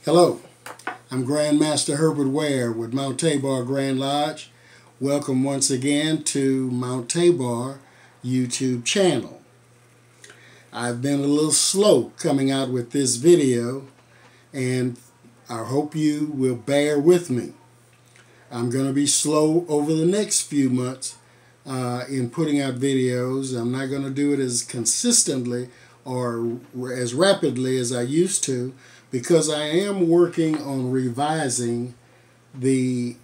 Hello, I'm Grandmaster Herbert Ware with Mount Tabor Grand Lodge. Welcome once again to Mount Tabor YouTube channel. I've been a little slow coming out with this video, and I hope you will bear with me. I'm going to be slow over the next few months in putting out videos. I'm not going to do it as consistently or as rapidly as I used to, because I am working on revising the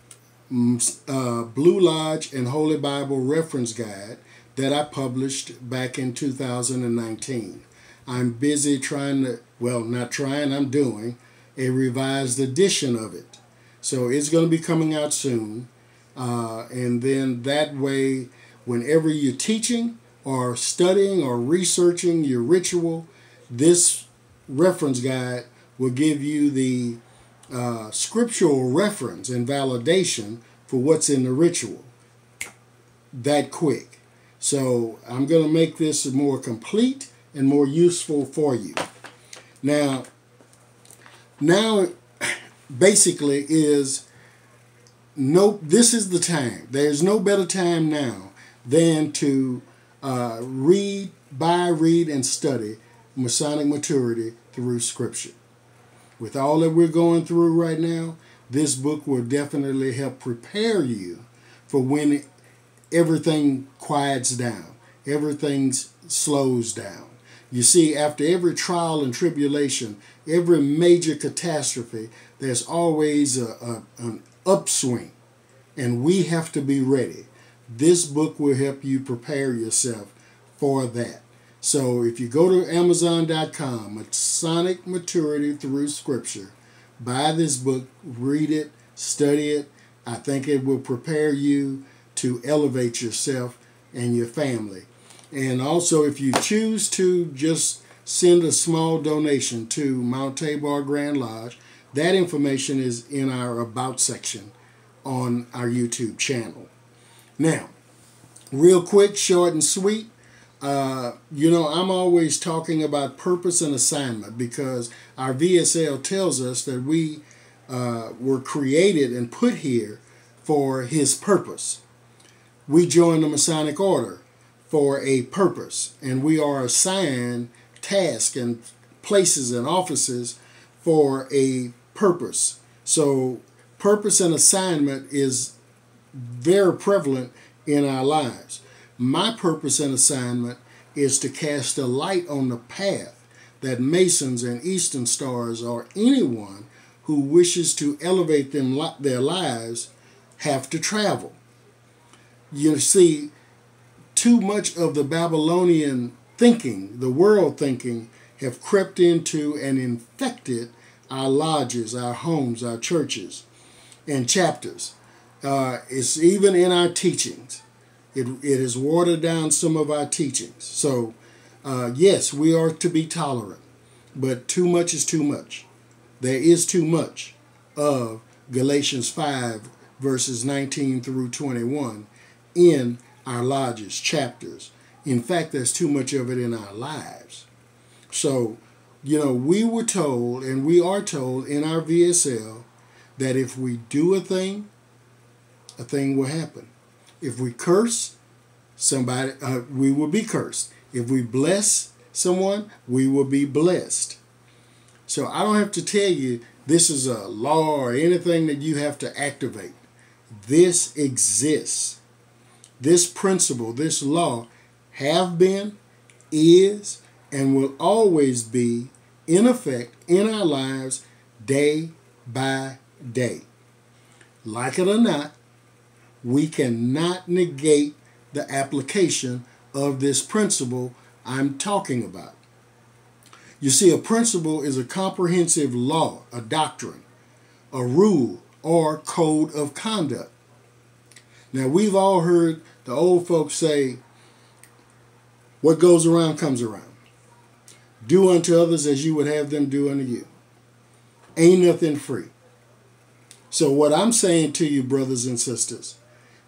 Blue Lodge and Holy Bible Reference Guide that I published back in 2019. I'm busy I'm doing a revised edition of it. So it's going to be coming out soon. And then that way, whenever you're teaching or studying or researching your ritual, this reference guide will give you the scriptural reference and validation for what's in the ritual that quick. So I'm going to make this more complete and more useful for you. Now basically this is the time. There's no better time now than to read, and study Masonic maturity through Scripture. With all that we're going through right now, this book will definitely help prepare you for when everything quiets down, everything slows down. You see, after every trial and tribulation, every major catastrophe, there's always an upswing, and we have to be ready. This book will help you prepare yourself for that. So if you go to Amazon.com, Masonic Maturity Through Scripture, buy this book, read it, study it. I think it will prepare you to elevate yourself and your family. And also, if you choose to just send a small donation to Mount Tabor Grand Lodge, that information is in our About section on our YouTube channel. Now, real quick, short and sweet, I'm always talking about purpose and assignment, because our VSL tells us that we were created and put here for his purpose. We join the Masonic Order for a purpose, and we are assigned tasks and places and offices for a purpose. So purpose and assignment is very prevalent in our lives. My purpose and assignment is to cast a light on the path that Masons and Eastern Stars or anyone who wishes to elevate their lives have to travel. You see, too much of the Babylonian thinking, the world thinking, have crept into and infected our lodges, our homes, our churches, and chapters. It's even in our teachings. It has watered down some of our teachings. So, yes, we are to be tolerant, but too much is too much. There is too much of Galatians 5, verses 19 through 21 in our lodges, chapters. In fact, there's too much of it in our lives. So, we were told, and we are told in our VSL, that if we do a thing will happen. If we curse somebody, we will be cursed. If we bless someone, we will be blessed. So I don't have to tell you this is a law or anything that you have to activate. This exists. This principle, this law, have been, is, and will always be in effect in our lives day by day. Like it or not, we cannot negate the application of this principle I'm talking about. You see, a principle is a comprehensive law, a doctrine, a rule, or code of conduct. Now, we've all heard the old folks say, what goes around comes around. Do unto others as you would have them do unto you. Ain't nothing free. So what I'm saying to you, brothers and sisters,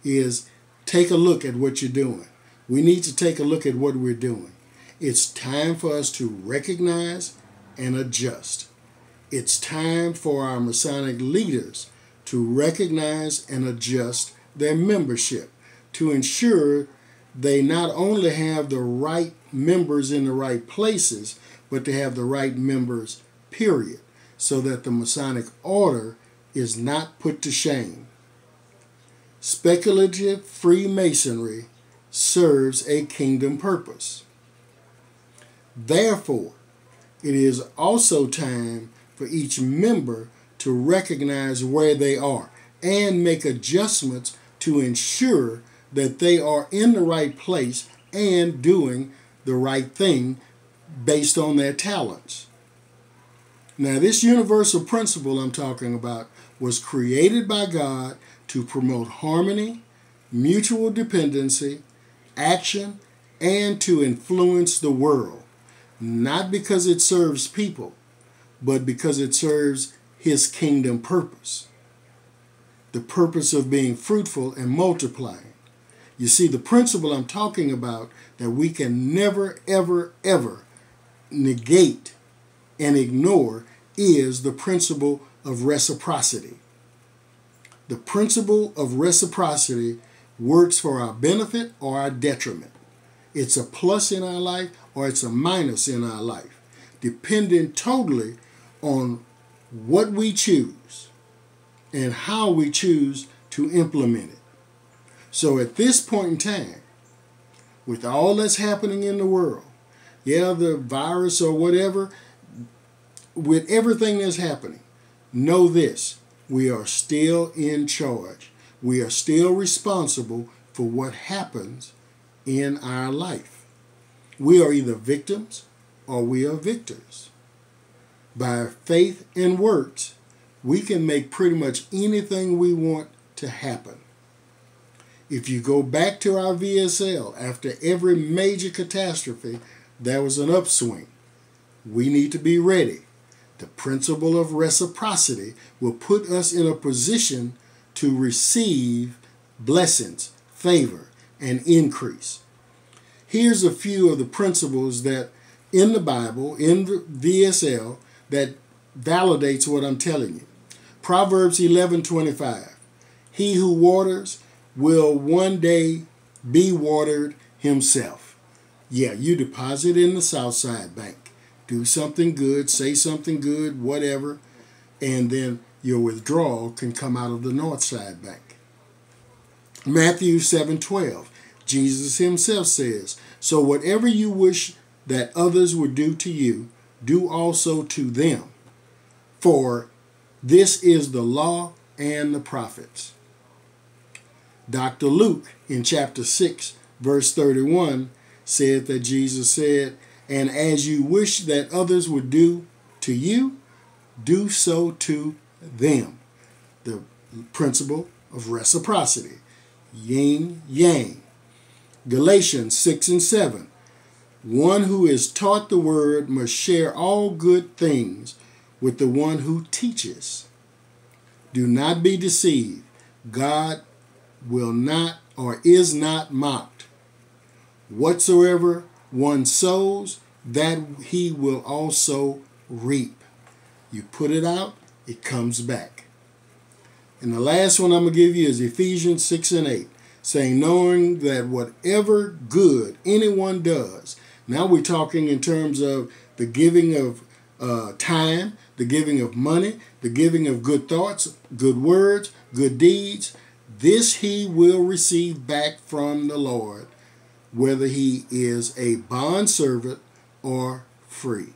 is take a look at what you're doing. We need to take a look at what we're doing. It's time for us to recognize and adjust. It's time for our Masonic leaders to recognize and adjust their membership to ensure they not only have the right members in the right places, but to have the right members, period, so that the Masonic order is not put to shame. Speculative Freemasonry serves a kingdom purpose. Therefore, it is also time for each member to recognize where they are and make adjustments to ensure that they are in the right place and doing the right thing based on their talents. Now, this universal principle I'm talking about was created by God to promote harmony, mutual dependency, action, and to influence the world, not because it serves people, but because it serves His kingdom purpose, the purpose of being fruitful and multiplying. You see, the principle I'm talking about that we can never, ever, ever negate and ignore is the principle of reciprocity. The principle of reciprocity works for our benefit or our detriment. It's a plus in our life or it's a minus in our life, depending totally on what we choose and how we choose to implement it. So at this point in time, with all that's happening in the world, the virus or whatever, with everything that's happening, know this: we are still in charge. We are still responsible for what happens in our life. We are either victims or we are victors. By faith and works, we can make pretty much anything we want to happen. If you go back to our VSL, after every major catastrophe, there was an upswing. We need to be ready. The principle of reciprocity will put us in a position to receive blessings, favor, and increase. Here's a few of the principles that in the Bible, in the VSL, that validates what I'm telling you. Proverbs 11:25. He who waters will one day be watered himself. You deposit in the Southside Bank. Do something good, say something good, whatever, and then your withdrawal can come out of the Northside Bank. Matthew 7:12. Jesus himself says, so whatever you wish that others would do to you, do also to them. For this is the law and the prophets. Dr. Luke in chapter 6, verse 31 said that Jesus said, and as you wish that others would do to you, do so to them. The principle of reciprocity. Yin yang. Galatians 6:7. One who is taught the word must share all good things with the one who teaches. Do not be deceived. God will not or is not mocked. Whatsoever one sows, that he will also reap. You put it out, it comes back. And the last one I'm going to give you is Ephesians 6:8, saying, knowing that whatever good anyone does, now we're talking in terms of the giving of time, the giving of money, the giving of good thoughts, good words, good deeds, this he will receive back from the Lord, whether he is a bondservant or free.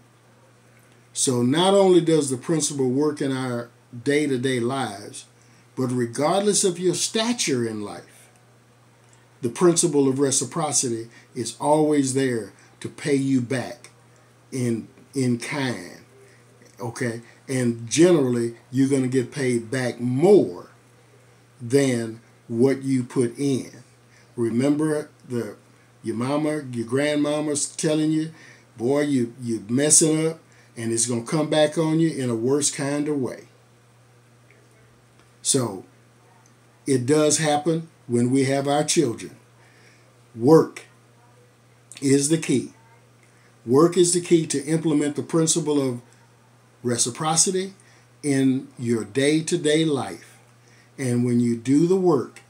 So not only does the principle work in our day-to-day lives, but regardless of your stature in life, the principle of reciprocity is always there to pay you back in kind. Okay? And generally, you're going to get paid back more than what you put in. Remember your mama, your grandmama's telling you, boy, you're messing up, and it's going to come back on you in a worse kind of way. So it does happen when we have our children. Work is the key. Work is the key to implement the principle of reciprocity in your day-to-day life. And when you do the work,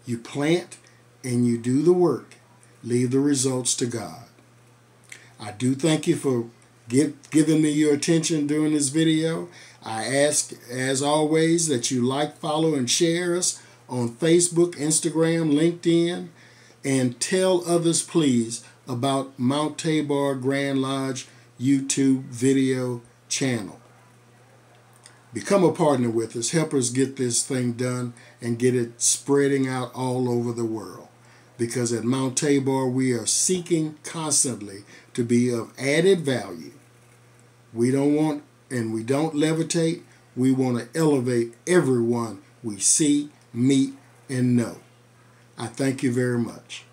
you plant and you do the work, leave the results to God. I do thank you for giving me your attention during this video. I ask, as always, that you like, follow, and share us on Facebook, Instagram, LinkedIn, and tell others, please, about Mount Tabor Grand Lodge YouTube video channel. Become a partner with us. Help us get this thing done and get it spreading out all over the world. Because at Mount Tabor, we are seeking constantly to be of added value. We don't want, and we don't levitate. We want to elevate everyone we see, meet, and know. I thank you very much.